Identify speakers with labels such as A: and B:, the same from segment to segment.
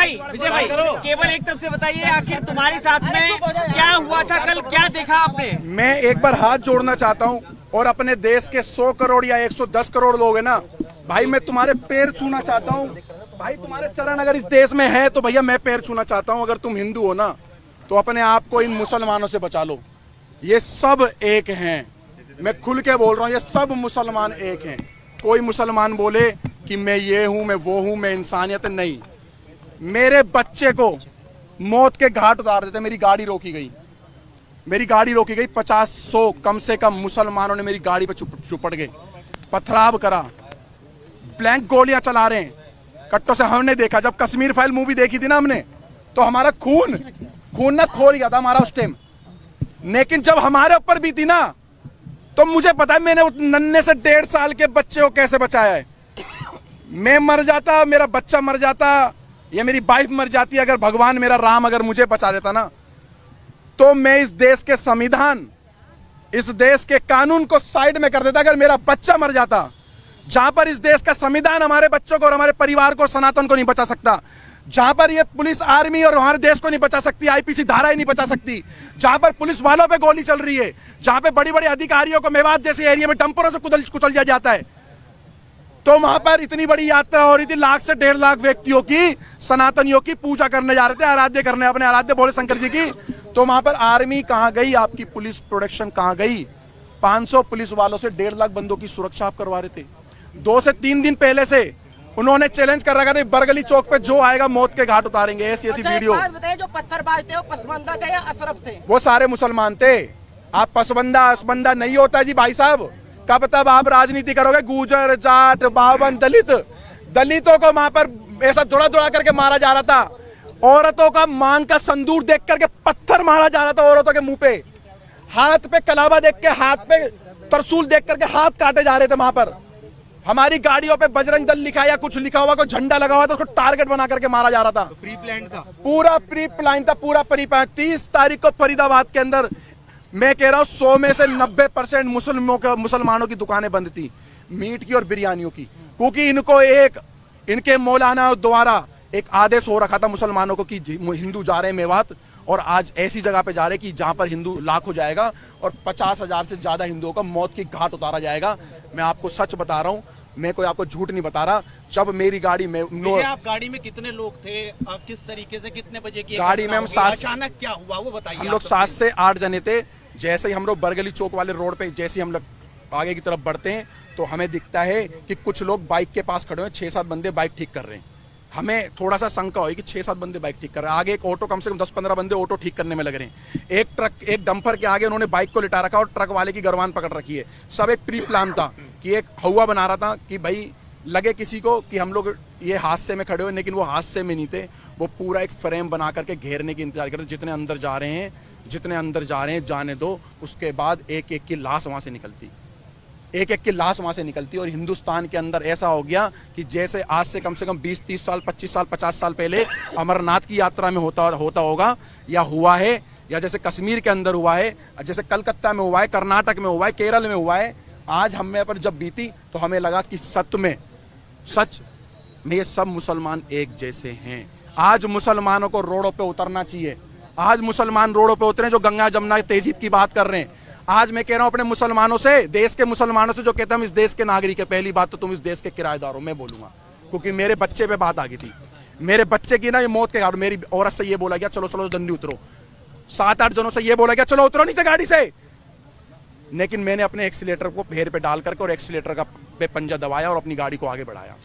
A: विजय भाई केवल एक तरफ से बताइए, आखिर तुम्हारे साथ में क्या हुआ था कल, क्या देखा आपने?
B: मैं एक बार हाथ जोड़ना चाहता हूं और अपने देश के 100 करोड़ या 110 करोड़ लोग हैं ना भाई, मैं तुम्हारे पैर छूना चाहता हूं भाई। तुम्हारे चरण अगर इस देश में है तो भैया मैं पैर छूना चाहता हूं। अगर तुम हिंदू हो ना तो अपने आप को इन मुसलमानों से बचा लो। ये सब एक हैं, मैं खुल के बोल रहा हूं, ये सब मुसलमान एक हैं। कोई मुसलमान बोले कि मैं ये हूं, मैं वो हूं, मैं इंसानियत नहीं। मेरे बच्चे को मौत के घाट उतार देते, मेरी गाड़ी रोकी गई, मेरी गाड़ी रोकी गई। 50-100 कम से कम मुसलमानों ने मेरी गाड़ी पर चुपड़ गए, पथराव करा, ब्लैंक गोलियां चला रहे हैं कट्टों से। हमने देखा जब कश्मीर फाइल मूवी देखी थी ना हमने, तो हमारा खून ना खोल गया था हमारा उस टाइम। लेकिन जब हमारे ऊपर भी थी ना, तो मुझे पता है मैंने उस नन्हे से 1.5 साल के बच्चे को कैसे बचाया है। मैं मर जाता, मेरा बच्चा मर जाता, या मेरी वाइफ मर जाती, अगर भगवान मेरा राम अगर मुझे बचा देता ना, तो मैं इस देश के संविधान, इस देश के कानून को साइड में कर देता। अगर मेरा बच्चा मर जाता, जहां पर इस देश का संविधान हमारे बच्चों को और हमारे परिवार को, सनातन को नहीं बचा सकता, जहां पर ये पुलिस आर्मी और हमारे देश को नहीं बचा सकती, आईपीसी धारा ही नहीं बचा सकती, जहां पर पुलिस वालों पे गोली चल रही है, जहां पे बड़ी बड़ी अधिकारियों को मेवात जैसे एरिया में डंपरों से कुचल दिया जाता है, तो वहां पर इतनी बड़ी यात्रा हो रही थी, 1 से 1.5 लाख व्यक्तियों की, सनातनियों की पूजा करने जा रहे थे, आराध्य करने, अपने आराध्य भोले शंकर जी की। तो वहां पर आर्मी कहां गई, आपकी पुलिस प्रोटेक्शन कहां गई? 500 पुलिस वालों से 1.5 लाख बंदों की सुरक्षा आप करवा रहे थे। 2 से 3 दिन पहले से उन्होंने चैलेंज कर रखा था, बरगली चौक पे जो आएगा मौत के घाट उतारेंगे। ऐसी वीडियो।
C: बताइए, जो पत्थरबाज थे वो पसबंदा थे या अशरफ थे?
B: वो सारे मुसलमान थे। आप पसबंदा असबंदा नहीं होता जी भाई साहब। कब तब आप राजनीति करोगे? गुजर, जाट, बावन, दलितों को वहां पर ऐसा दौड़ा करके मारा जा रहा था। औरतों का मांग का संदूर देख करके पत्थर मारा जा रहा था औरतों के मुंह पे। हाथ पे कलावा देख के, हाथ पे तरसूल देख करके हाथ काटे जा रहे थे वहां पर। हमारी गाड़ियों पे बजरंग दल लिखा या कुछ लिखा हुआ, कोई झंडा लगा हुआ था, उसको टारगेट बना करके मारा जा रहा था।
D: प्री प्लान था,
B: पूरा प्री प्लान था, पूरा प्री प्लान। 30 तारीख को फरीदाबाद के अंदर, मैं कह रहा हूं 100 में से 90% मुसलमानों की दुकानें बंद थी, मीट की और बिरयानियों की, क्योंकि इनको इनके मौलाना द्वारा एक आदेश हो रखा था मुसलमानों को कि हिंदू जा रहे हैं मेवात, और आज ऐसी जगह पे जा रहे हैं कि जहां पर हिंदू लाख हो जाएगा और 50,000 से ज्यादा हिंदुओं का मौत की घाट उतारा जाएगा। मैं आपको सच बता रहा हूं, मैं कोई आपको झूठ नहीं बता रहा। जब मेरी गाड़ी में
D: आप गाड़ी में कितने लोग थे, आप किस तरीके से, कितने बजे की
B: गाड़ी में हम 7,
D: अचानक क्या हुआ वो बताइए।
B: हम लोग 7 से 8 जने थे। जैसे ही हम लोग बरगली चौक वाले रोड पे जैसे ही हम लोग आगे की तरफ बढ़ते हैं, तो हमें दिखता है कि कुछ लोग बाइक के पास खड़े हैं, 6-7 बंदे बाइक ठीक कर रहे हैं। हमें थोड़ा सा शंका हुई कि 6-7 बंदे बाइक ठीक कर रहे हैं। आगे एक ऑटो, कम से कम 10-15 बंदे ऑटो ठीक करने में लग रहे हैं। एक ट्रक, एक डंपर के आगे उन्होंने बाइक को लिटा रखा और ट्रक वाले की गरवान पकड़ रखी है। सब एक प्री प्लान था कि एक हवा बना रहा था कि भाई लगे किसी को कि हम लोग ये हादसे में खड़े हुए, लेकिन वो हादसे में नहीं थे। वो पूरा एक फ्रेम बना करके घेरने की इंतजार करते, जितने अंदर जा रहे हैं जाने दो। उसके बाद एक एक की लाश वहां से निकलती, एक एक की लाश वहां से निकलती। और हिंदुस्तान के अंदर ऐसा हो गया कि जैसे आज से कम 20-30 साल, 25 साल, 50 साल पहले अमरनाथ की यात्रा में होता होगा या हुआ है, या जैसे कश्मीर के अंदर हुआ है, जैसे कलकत्ता में हुआ है, कर्नाटक में हुआ है, केरल में हुआ है। आज हमें पर जब बीती तो हमें लगा कि सच में ये सब मुसलमान एक जैसे हैं। आज मुसलमानों को रोडों पे उतरना चाहिए। आज मुसलमान रोडों पे उतरे जो गंगा जमुना तहजीब की बात कर रहे हैं। आज मैं कह रहा हूं अपने मुसलमानों से, देश के मुसलमानों से, जो कहते हैं हम इस देश के नागरिक है, पहली बात तो तुम इस देश के किराएदार हो, मैं बोलूंगा, क्योंकि मेरे बच्चे पे बात आ गई थी। मेरे बच्चे की ना ये मौत के घाट, मेरी औरत से ये बोला गया चलो जल्दी उतरो, 7-8 जनों से ये बोला गया चलो उतरो नीचे गाड़ी से। लेकिन मैंने अपने एक्सीलेटर को पैर पे डाल करके और एक्सीलेटर का पे पंजा दबाया और अपनी गाड़ी को आगे बढ़ाया।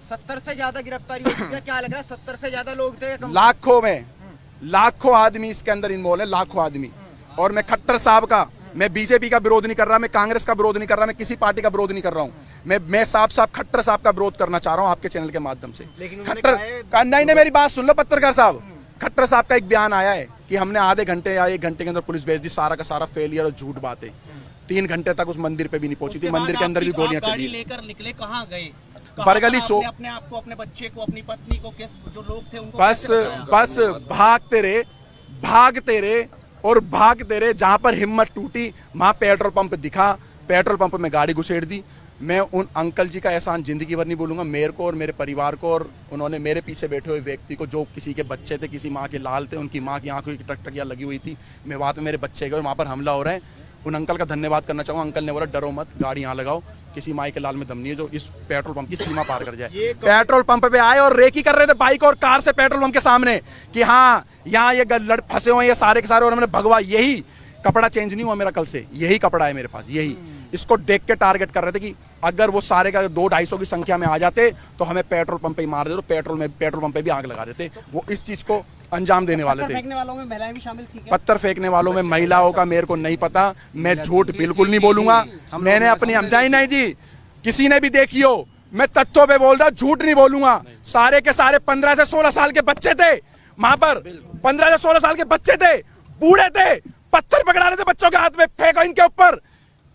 C: 70 से ज्यादा गिरफ्तारी हो चुकी है, क्या लग रहा है? 70 से ज्यादा लोग थे,
B: लाखों आदमी इसके अंदर इन्वॉल्व है, लाखों आदमी। और मैं खट्टर साहब का, मैं बीजेपी का विरोध नहीं कर रहा, मैं कांग्रेस का विरोध नहीं कर रहा, मैं किसी पार्टी का विरोध नहीं कर रहा हूं। मैं साफ खट्टर साहब का विरोध करना चाह रहा हूं आपके चैनल के माध्यम से। खट्टर नहीं, मेरी बात सुन लो पत्रकार साहब। खट्टर साहब का एक बयान आया है कि हमने आधे घंटे या 1 घंटे के अंदर पुलिस भेज दी, सारा का सारा फेलियर और झूठ बात है। 3 घंटे तक उस मंदिर पे भी नहीं पहुंची थी, मंदिर के अंदर भी गोलियां चली।
D: लेकर निकले, कहां गए?
B: बरगली चौक।
D: अपने आप को, अपने बच्चे को, अपनी पत्नी को, जो लोग थे उनको
B: बस भागते रहे। जहां पर हिम्मत टूटी वहां पेट्रोल पंप दिखा, पेट्रोल पंप में गाड़ी घुसेड़ दी। मैं उन अंकल जी का एहसान जिंदगी भर नहीं भूलूंगा, मेरे को और मेरे परिवार को, और उन्होंने मेरे पीछे बैठे हुए व्यक्ति को, जो किसी के बच्चे थे, किसी माँ के लाल थे, उनकी माँ की आंखों की टकटकियाँ लगी हुई थी, मैं वहाँ पे मेरे बच्चे गए और वहाँ पर हमला हो रहा है। उन अंकल का धन्यवाद करना चाहूँगा। अंकल ने बोला डरो मत, गाड़ी यहाँ लगाओ, किसी माई के लाल में दम नहीं है जो इस पेट्रोल पंप की सीमा पार कर जाए। पेट्रोल पंप पे आए और रेकी कर रहे थे बाइक और कार से पेट्रोल पंप के सामने कि हाँ यहाँ ये फंसे हुए ये सारे के सारे, और मैंने भगवा, यही कपड़ा चेंज नहीं हुआ मेरा कल से, यही कपड़ा है मेरे पास, यही। इसको देख के टारगेट कर रहे थे कि अगर वो सारे का 200-250 की संख्या में आ जाते तो हमें पेट्रोल पंप पे ही मार देते, तो पेट्रोल पंप पे भी आग लगा देते। वो इस चीज को अंजाम देने वाले थे।
A: फेंकने वालों में महिलाएं भी शामिल थी क्या?
B: पत्थर फेंकने वालों में महिलाओं का मेरे को नहीं पता, मैं झूठ बिल्कुल नहीं बोलूंगा। मैंने अपनी नहीं जी, किसी ने भी देखी हो, मैं तथ्यों पे बोल रहा, झूठ नहीं बोलूंगा। सारे के सारे 15 से 16 साल के बच्चे थे वहां पर, 15 से 16 साल के बच्चे थे, बूढ़े थे, पत्थर पकड़ा रहे थे बच्चों के हाथ में, फेंको इनके ऊपर।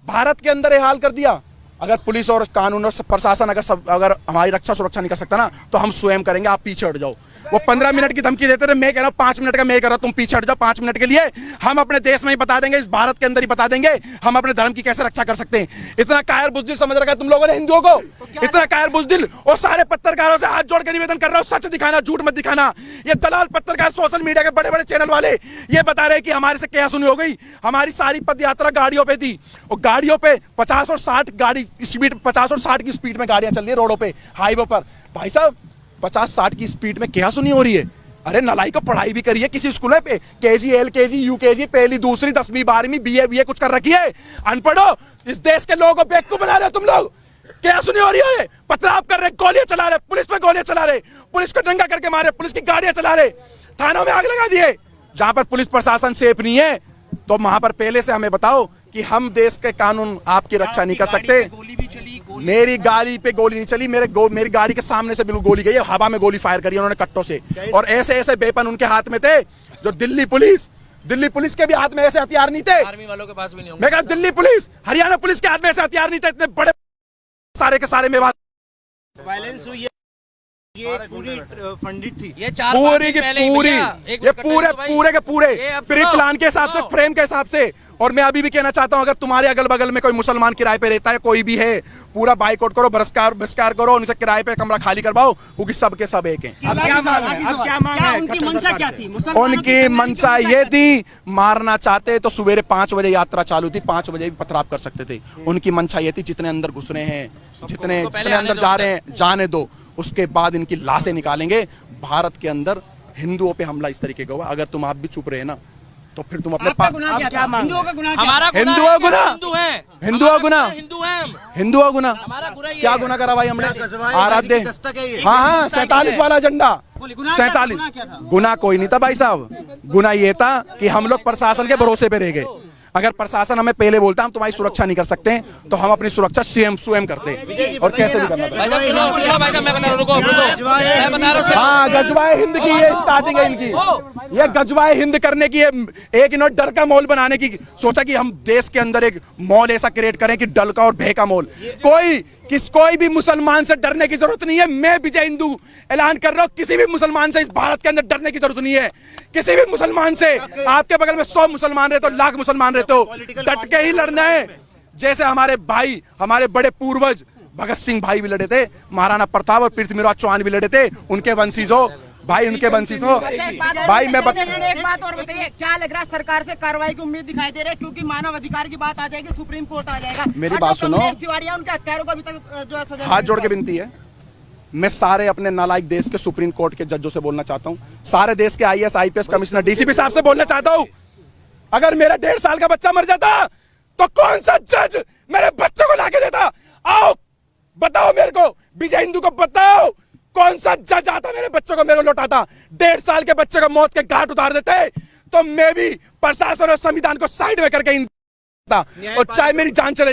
B: भारत के अंदर ये हाल कर दिया। अगर पुलिस और कानून और प्रशासन अगर हमारी रक्षा सुरक्षा नहीं कर सकता ना, तो हम स्वयं करेंगे, आप पीछे हट जाओ। वो 15 मिनट की धमकी देते थे, मैं कह रहा हूँ 5 मिनट का मैं कह रहा हूँ, तुम पीछे हट जाओ 5 मिनट के लिए। हम अपने देश में ही बता देंगे, इस भारत के अंदर ही बता देंगे हम अपने धर्म की कैसे रक्षा कर सकते हैं। इतना कायर बुजदिल समझ रखा है तुम लोगों ने हिंदुओं को, इतना कायर बुजदिल। और सारे पत्रकारों से हाथ जोड़ के निवेदन कर रहा हूँ, सच दिखाना, झूठ मत दिखाना। ये दलाल पत्रकार, सोशल मीडिया के बड़े बड़े चैनल वाले ये बता रहे कि हमारे से क्या सुनी हो गई। हमारी सारी पद यात्रा गाड़ियों पे थी, और गाड़ियों पे 50 और 60 गाड़ी स्पीड, 50 और 60 की स्पीड में गाड़ियां चल रही है रोडों पे, हाईवे पर। भाई साहब 50-60 की स्पीड में क्या सुनी हो रही है? अरे नलाई को पढ़ाई भी करी है किसी स्कूल में, केजी, एलकेजी, यूकेजी, पहली, दूसरी, 10वीं, 12वीं, बीए कुछ कर रखी है। अनपढ़ो, इस देश के लोगों को बेवकूफ बना रहे हो तुम लोग। क्या सुनी हो रही है? पथराव कर रहे, गोलियां चला रहे, पुलिस पे गोलियां चला रहे, पुलिस को दंगा करके मारे, पुलिस की गाड़ियां चला रहे, थानों में आग लगा दिए। जहां पर पुलिस प्रशासन सेफ नहीं है, तो वहां पर पहले से हमें बताओ कि हम देश के कानून आपकी रक्षा नहीं कर सकते।
D: गोली भी चली,
B: मेरी गाड़ी पे गोली नहीं चली, मेरी गाड़ी के सामने से बिल्कुल गोली गई है, हवा में गोली फायर करी उन्होंने कट्टों से। और ऐसे ऐसे वेपन उनके हाथ में थे, जो दिल्ली पुलिस के भी हाथ में ऐसे हथियार नहीं थे।
D: आर्मी वालों के पास भी नहीं होंगे।
B: मैं कहा दिल्ली पुलिस, हरियाणा पुलिस के हाथ में ऐसे हथियार नहीं थे, इतने बड़े सारे के सारे में बात
D: वायलेंस हुई है, ये पूरी फंडित थी,
E: ये 4
B: पूरी की पूरी, ये पूरे के पूरे प्री प्लान के हिसाब से, फ्रेम के हिसाब से। और मैं अभी भी कहना चाहता हूं, अगर तुम्हारे अगल बगल में कोई मुसलमान किराए पे रहता है, कोई भी है, पूरा बाइकआउट करो, बहिष्कार करो, उनसे किराए पे कमरा खाली करवाओ, क्योंकि सबके सब एक हैं।
A: अब क्या मांग है? उनकी मंशा क्या थी?
B: उनकी मंशा ये थी, मारना चाहते तो सवेरे 5 बजे यात्रा चालू थी, 5 बजे भी पथराव कर सकते थे। उनकी मंशा ये थी, जितने अंदर घुस रहे हैं, जितने अंदर जा रहे हैं, जाने दो, उसके बाद इनकी लाशें निकालेंगे। भारत के अंदर हिंदुओं पे हमला इस तरीके का हुआ। अगर तुम आप भी चुप रहे ना, तो फिर तुम अपने
A: हिंदुओं का गुनाह,
E: हमारा
B: हिंदुओं गुना, हिंदुओं गुना, हिंदुओं गुना,
E: हमारा गुना
B: क्या गुना करा भाई हमने? आराध्य, हाँ 47 वाला झंडा, 47 गुना कोई नहीं था भाई साहब। गुना ये था कि हम लोग प्रशासन के भरोसे पे रह गए। अगर प्रशासन हमें पहले बोलता हम तुम्हारी सुरक्षा नहीं कर सकते, तो हम अपनी सुरक्षा स्वयं करते, और कैसे भी करना। हाँ, गजवाए हिंद की ये स्टार्टिंग है इनकी, ये गजवाए हिंद करने की, एक इन्होंने डर का मॉल बनाने की सोचा कि हम देश के अंदर एक मॉल ऐसा क्रिएट करें कि डर का और भय का मॉल। कोई भी मुसलमान से डरने की जरूरत नहीं है। मैं विजय हिंदू ऐलान कर रहा हूँ, किसी भी मुसलमान से इस भारत के अंदर डरने की जरूरत नहीं है। किसी भी मुसलमान से, आपके बगल में 100 मुसलमान रहते हो, लाख मुसलमान रहते हो, डट के ही लड़ना है। जैसे हमारे भाई, हमारे बड़े पूर्वज भगत सिंह भाई भी लड़े थे, महाराणा प्रताप और पृथ्वीराज चौहान भी लड़े थे, उनके वंशीज हो भाई, उनके वंशीज हो भाई। मैं
C: एक बात और बताइए, क्या लग रहा है सरकार से कार्रवाई की उम्मीद दिखाई दे रही है? क्योंकि मानव अधिकार की बात आ जाएगी, सुप्रीम कोर्ट आ जाएगा।
B: मेरी बात सुनो,
C: उनके हत्यारों को अभी तक जो है सजा,
B: हाथ जोड़ के विनती है, मैं सारे अपने नालायक देश के सुप्रीम कोर्ट के जजों से बोलना चाहता हूँ, सारे देश के IAS IPS कमिश्नर DCP साहब से बोलना चाहता हूँ, अगर मेरा 1.5 साल का बच्चा मर जाता तो कौन सा जज मेरे बच्चे को लाके देता? आओ बताओ मेरे को, विजय हिंदू को बताओ, कौन सा जज आता मेरे बच्चों को मेरे को लौटाता? 1.5 साल के बच्चे को मौत के घाट उतार देते, तो मैं भी प्रशासन और संविधान को साइड में करके और चाहे मेरी जान चले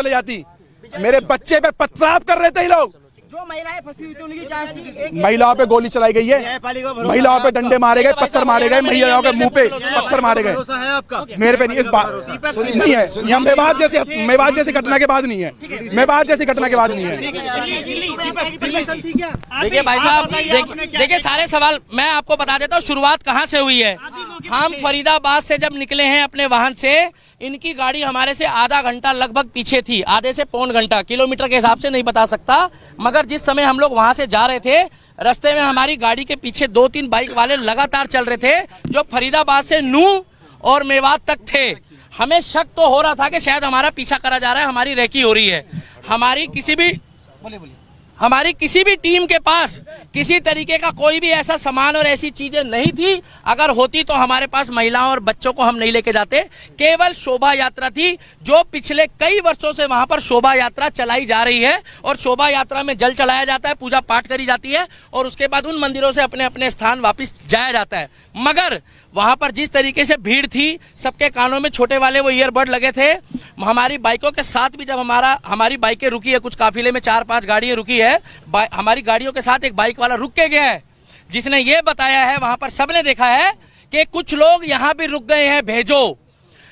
B: जाती, मेरे बच्चे पे पथराव कर रहे थे ये लोग।
C: जो महिलाएं फंसी हुई थी उनकी जांच,
B: महिलाओं पे गोली चलाई गई है, महिलाओं पे डंडे मारे गए, पत्थर मारे गए, महिलाओं के मुंह पे पत्थर मारे गए। मेरे पे नहीं, इस बात नहीं है, यह मेवात जैसी घटना के बाद नहीं है, मेवात जैसी घटना के बाद नहीं है।
E: देखिए भाई साहब, देखिए सारे सवाल मैं आपको बता देता हूँ, शुरुआत कहाँ से हुई है। हम फरीदाबाद से जब निकले हैं अपने वाहन से, इनकी गाड़ी हमारे से आधा घंटा लगभग पीछे थी, आधे से पौन घंटा, किलोमीटर के हिसाब से नहीं बता सकता, मगर जिस समय हम लोग वहां से जा रहे थे, रास्ते में हमारी गाड़ी के पीछे 2-3 बाइक वाले लगातार चल रहे थे, जो फरीदाबाद से नूह और मेवात तक थे। हमें शक तो हो रहा था कि शायद हमारा पीछा करा जा रहा है, हमारी रेकी हो रही है। हमारी किसी भी टीम के पास किसी तरीके का कोई भी ऐसा सामान और ऐसी चीजें नहीं थी। अगर होती तो हमारे पास महिलाओं और बच्चों को हम नहीं लेके जाते। केवल शोभा यात्रा थी, जो पिछले कई वर्षों से वहां पर शोभा यात्रा चलाई जा रही है, और शोभा यात्रा में जल चढ़ाया जाता है, पूजा पाठ करी जाती है, और उसके बाद उन मंदिरों से अपने अपने स्थान वापस जाया जाता है। मगर वहां पर जिस तरीके से भीड़ थी, सबके कानों में छोटे वाले वो ईयरबड लगे थे। हमारी बाइकों के साथ भी जब हमारी बाइकें रुकी है, कुछ काफिले में 4-5 गाड़ियां रुकी है, हमारी गाड़ियों के साथ एक बाइक वाला रुक के गया है, जिसने ये बताया है, वहां पर सबने देखा है कि कुछ लोग यहाँ भी रुक गए हैं, भेजो।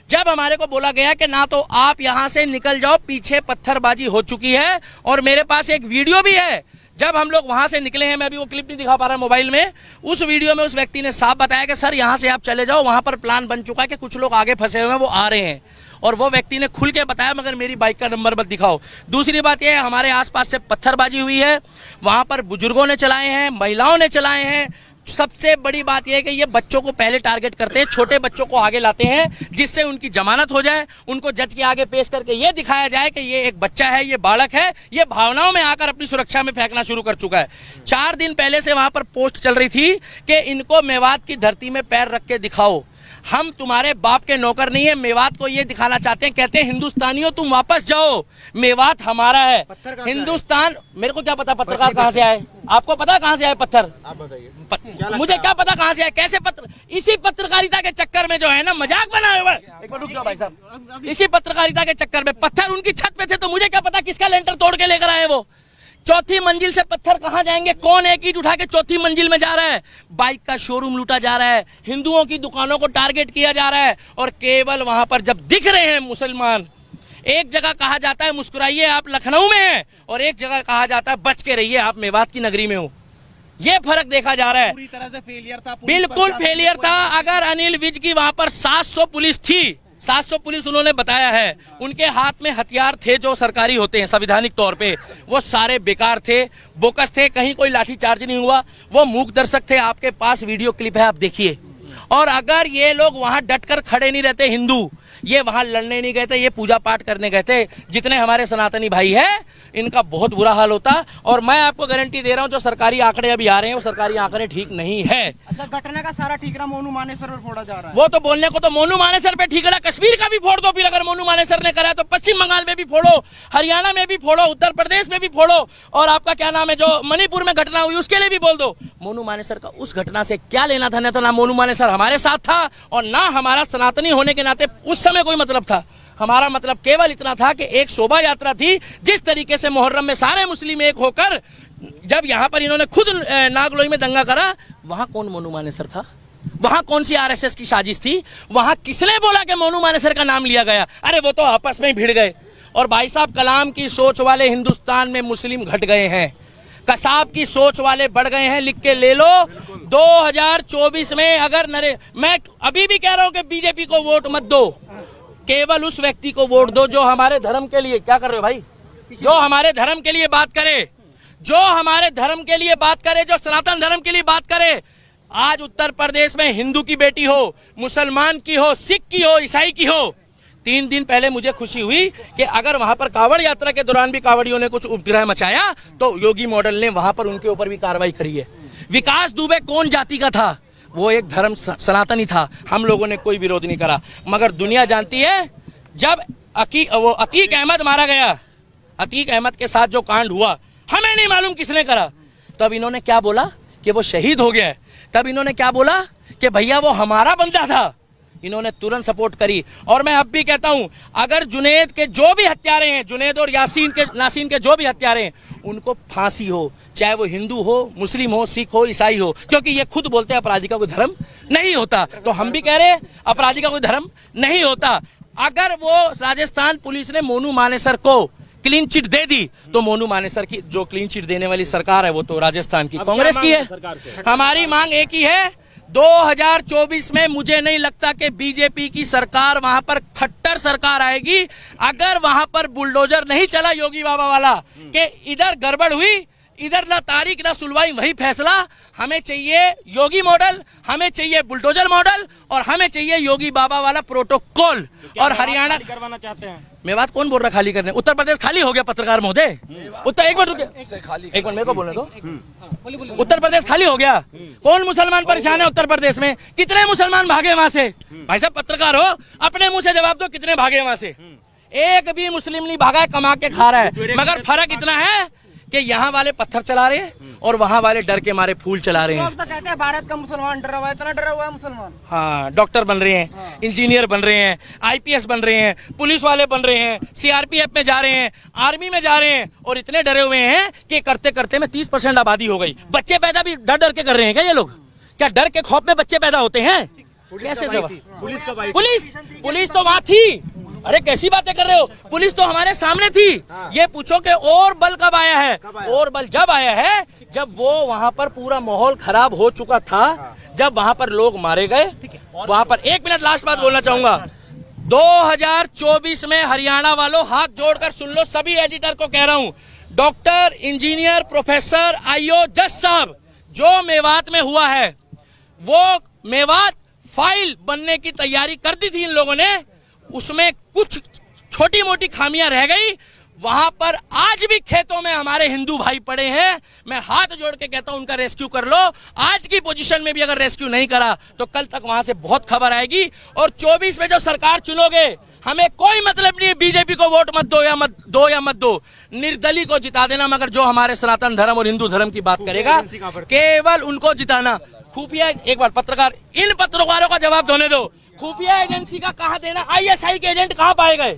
E: जब हमारे को बोला गया कि ना तो आप यहाँ से निकल जाओ, पीछे पत्थरबाजी हो चुकी है, और मेरे पास एक वीडियो भी है, जब हम लोग वहां से निकले हैं, मैं अभी वो क्लिप नहीं दिखा पा रहा मोबाइल में, उस वीडियो में उस व्यक्ति ने साफ बताया कि सर यहाँ से आप चले जाओ, वहां पर प्लान बन चुका है कि कुछ लोग आगे फंसे हुए हैं, वो आ रहे हैं। और वो व्यक्ति ने खुल के बताया, मगर मेरी बाइक का नंबर मत दिखाओ। दूसरी बात यह है, हमारे आसपास से पत्थरबाजी हुई है, वहां पर बुजुर्गों ने चलाए हैं, महिलाओं ने चलाए हैं। सबसे बड़ी बात यह है कि ये बच्चों को पहले टारगेट करते हैं, छोटे बच्चों को आगे लाते हैं, जिससे उनकी जमानत हो जाए, उनको जज के आगे पेश करके ये दिखाया जाए कि ये एक बच्चा है, ये बालक है, ये भावनाओं में आकर अपनी सुरक्षा में फेंकना शुरू कर चुका है। 4 दिन पहले से वहां पर पोस्ट चल रही थी कि इनको मेवात की धरती में पैर रख के दिखाओ, हम तुम्हारे बाप के नौकर नहीं है। मेवात को ये दिखाना चाहते हैं, कहते हैं हिंदुस्तानियों तुम वापस जाओ, मेवात हमारा है। हिंदुस्तान, मेरे को क्या पता पत्रकार कहाँ से आए, आपको पता कहाँ से आए पत्थर? आप बताइए। मुझे क्या पता कहाँ से आए, कैसे पत्र, इसी पत्रकारिता के चक्कर में जो है ना मजाक बनाए हुए, एक बार रुक जाओ भाई साहब, इसी पत्रकारिता के चक्कर में पत्थर उनकी छत पे थे, तो मुझे क्या पता किसका लेंटर तोड़ के लेकर आए वो। 4थी मंजिल से पत्थर कहां जाएंगे, कौन एक ईंट उठा के 4थी मंजिल में जा रहा है? बाइक का शोरूम लूटा जा रहा है, हिंदुओं की दुकानों को टारगेट किया जा रहा है, और केवल वहां पर जब दिख रहे हैं मुसलमान, एक जगह कहा जाता है मुस्कुराइए आप लखनऊ में हैं, और एक जगह कहा जाता है बच के रहिए आप मेवात की नगरी में हो। ये फर्क देखा जा रहा है।
C: पूरी तरह से फेलियर था,
E: बिल्कुल फेलियर था। अगर अनिल विज की वहां पर 700 पुलिस थी, 700 पुलिस उन्होंने बताया है, उनके हाथ में हथियार थे जो सरकारी होते हैं संवैधानिक तौर पे, वो सारे बेकार थे, बोकस थे, कहीं कोई लाठीचार्ज नहीं हुआ, वो मूक दर्शक थे। आपके पास वीडियो क्लिप है, आप देखिए। और अगर ये लोग वहां डटकर खड़े नहीं रहते, हिंदू, ये वहां लड़ने नहीं गए थे, ये पूजा पाठ करने गए थे, जितने हमारे सनातनी भाई है, इनका बहुत बुरा हाल होता। और मैं आपको गारंटी दे रहा हूं, जो सरकारी आंकड़े अभी आ रहे हैं, वो सरकारी आंकड़े ठीक नहीं है।
C: अच्छा, घटना का सारा ठीकरा मोनू मानेसर पर फोड़ा जा रहा है।
E: वो तो बोलने को तो मोनू मानेसर पे ठीकरा कश्मीर का भी फोड़ दो, फिर अगर मोनू मानेसर ने करा तो पश्चिम बंगाल में भी फोड़ो, हरियाणा में भी फोड़ो, उत्तर प्रदेश में भी फोड़ो, और आपका क्या नाम है जो मणिपुर में घटना हुई उसके लिए भी बोल दो। मोनू मानेसर का उस घटना से क्या लेना था? ना मोनू मानेसर हमारे साथ था, और ना हमारा सनातनी होने के नाते उस समय कोई मतलब था। हमारा मतलब केवल इतना था कि एक शोभा यात्रा थी, जिस तरीके से मुहर्रम में सारे मुस्लिम एक होकर, जब यहाँ पर इन्होंने खुद नागलोई में दंगा करा, वहां कौन मोनू मानेसर था? वहां कौन सी आरएसएस की साजिश थी? वहां किसने बोला कि मोनू मानेसर का नाम लिया गया? अरे वो तो आपस में ही भिड़ गए। और भाई साहब, कलाम की सोच वाले हिंदुस्तान में मुस्लिम घट गए हैं, कसाब की सोच वाले बढ़ गए हैं। लिख के ले लो, 2024 में अगर मैं अभी भी कह रहा हूं कि बीजेपी को वोट मत दो, केवल उस व्यक्ति को वोट दो जो हमारे धर्म के लिए, क्या कर रहे हो भाई, जो हमारे धर्म के लिए बात करे, जो हमारे धर्म के लिए बात करे, जो सनातन धर्म के लिए बात करे। आज उत्तर प्रदेश में हिंदू की बेटी हो, मुसलमान की हो, सिख की हो, ईसाई की हो, 3 दिन पहले मुझे खुशी हुई कि अगर वहां पर कांवड़ यात्रा के दौरान भी कांवड़ियों ने कुछ उपद्रव मचाया, तो योगी मॉडल ने वहां पर उनके ऊपर भी कार्रवाई करी है। विकास दुबे कौन जाति का था? वो एक धर्म सनातनी था, हम लोगों ने कोई विरोध नहीं करा। मगर दुनिया जानती है, जब अतीक अहमद मारा गया, अतीक अहमद के साथ जो कांड हुआ, हमें नहीं मालूम किसने करा, तब इन्होंने क्या बोला कि वो शहीद हो गया। तब इन्होंने क्या बोला कि भैया वो हमारा बंदा था। इन्होंने तुरंत सपोर्ट करी। और मैं अब भी कहता हूं, अगर जुनैद के जो भी हत्यारे हैं, जुनैद और नासीन के जो भी हत्यारे हैं, उनको फांसी हो, चाहे वो हिंदू हो, मुस्लिम हो, सिख हो, ईसाई हो, क्योंकि ये खुद बोलते हैं अपराधी का कोई धर्म नहीं होता। तो हम भी कह रहे हैं अपराधी का कोई धर्म नहीं होता। अगर वो राजस्थान पुलिस ने मोनू मानेसर को क्लीन चिट दे दी, तो मोनू मानेसर की जो क्लीन चिट देने वाली सरकार है, वो तो राजस्थान की कांग्रेस की है। हमारी मांग एक ही है, 2024 में मुझे नहीं लगता कि बीजेपी की सरकार वहां पर खट्टर सरकार आएगी अगर वहां पर बुलडोजर नहीं चला योगी बाबा वाला कि इधर गड़बड़ हुई, इधर ना तारीख ना सुनवाई, वही फैसला। हमें चाहिए योगी मॉडल, हमें चाहिए बुलडोजर मॉडल और हमें चाहिए योगी बाबा वाला प्रोटोकॉल। और हरियाणा
A: करवाना चाहते हैं।
E: मेवात कौन बोल रहा खाली करने? उत्तर प्रदेश खाली हो गया पत्रकार महोदय। उत्तर एक मिनट रुके, एक मिनट मेरे को बोलने दो। उत्तर प्रदेश खाली हो गया। कौन मुसलमान परेशान है उत्तर प्रदेश में? कितने मुसलमान भागे वहां से? भाई साहब पत्रकार हो, अपने मुंह से जवाब दो, कितने भागे वहां से? एक भी मुस्लिम नहीं भागा है, कमा के खा रहा है। मगर फर्क इतना है कि यहाँ वाले पत्थर चला रहे हैं और वहाँ वाले डर के मारे फूल चला रहे हैं।
C: लोग तो कहते हैं भारत का मुसलमान डरा हुआ है, इतना डरा हुआ है मुसलमान।
E: हाँ, डॉक्टर बन रहे हैं, इंजीनियर बन रहे हैं, आईपीएस बन रहे हैं, पुलिस वाले बन रहे हैं, सीआरपीएफ में जा रहे हैं, आर्मी में जा रहे हैं और इतने डरे हुए हैं कि करते करते में 30% आबादी हो गई। बच्चे पैदा भी डर डर के कर रहे हैं क्या ये लोग? क्या डर के खौफ में बच्चे पैदा होते हैं? कैसे
D: पुलिस कब आई?
E: पुलिस तो वहां थी। अरे कैसी बातें कर रहे हो? पुलिस तो हमारे सामने थी। ये पूछो कि और बल कब आया है? और बल जब आया है जब वो वहां पर पूरा माहौल खराब हो चुका था, जब वहां पर लोग मारे गए। वहां पर एक मिनट लास्ट बात बोलना चाहूंगा। 2024 में हरियाणा वालों हाथ जोड़कर सुन लो, सभी एडिटर को कह रहा हूं, डॉक्टर, इंजीनियर, प्रोफेसर, आईओ, जज साहब, जो मेवात में हुआ है वो मेवात फाइल बनने की तैयारी कर दी थी इन लोगों ने, उसमें कुछ छोटी मोटी खामियां रह गई। वहां पर आज भी खेतों में हमारे हिंदू भाई पड़े हैं। मैं हाथ जोड़ के कहता हूं उनका रेस्क्यू कर लो। आज की पोजीशन में भी अगर रेस्क्यू नहीं करा तो कल तक वहां से बहुत खबर आएगी। और 24 में जो सरकार चुनोगे, हमें कोई मतलब नहीं है बीजेपी को वोट मत दो या मत दो, निर्दलीय को जिता देना। मगर जो हमारे सनातन धर्म और हिंदू धर्म की बात करेगा, केवल उनको जिताना। खुफिया, एक बार पत्रकार, इन पत्रकारों का जवाब देने दो, खुफिया एजेंसी का कहां देना? आईएसआई के एजेंट कहां पाए गए?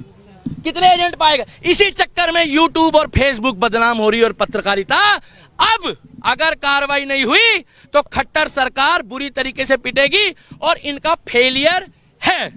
E: कितने एजेंट पाए गए? इसी चक्कर में यूट्यूब और फेसबुक बदनाम हो रही है और पत्रकारिता। अब अगर कार्रवाई नहीं हुई तो खट्टर सरकार बुरी तरीके से पिटेगी और इनका फेलियर है।